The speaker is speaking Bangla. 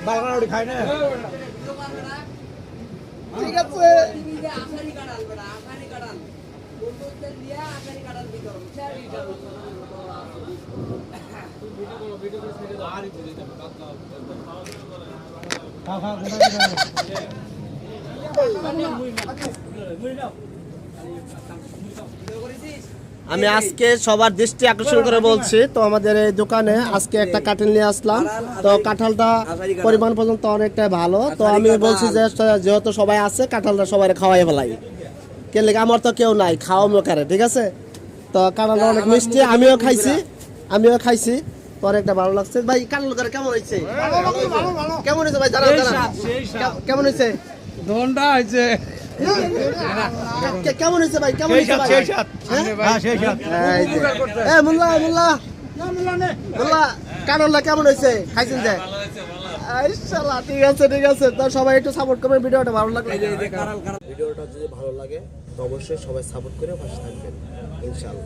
বাগানাড়ি খায় না ঠিক আছে আমি আজকে সবার দৃষ্টি আকর্ষণ করে বলছি তো আমাদের এই দোকানে আজকে একটা কাঁঠাল নিয়ে আসলাম তো কাঁঠালটা পরিমাণ পর্যন্ত অনেকটা ভালো তো আমি বলছি যে যেহেতু সবাই আছে কাঁঠালটা সবাই খাওয়াই ফেলাই কে লেগে আমার তো কেউ নাই খাওয়া মোকারে ঠিক আছে তো কাঁঠালটা অনেক মিষ্টি আমিও খাইছি তো অনেকটা ভালো লাগছে ভাই কাঁঠাল কেমন হয়েছে কেমন হয়েছে ভাই জানা কেমন হয়েছে ধনটা হয়েছে কেমন হয়েছে ভাই কেমন হয়েছে মোল্লা কাঁঠালটা কেমন হয়েছে খাইছেন যে ঠিক আছে তো সবাই একটু সাপোর্ট করবেন ভিডিওটা ভালো লাগলে ভিডিওটা যদি ভালো লাগে তো অবশ্যই সবাই সাপোর্ট করে পাশে থাকবেন ইনশাআল্লাহ।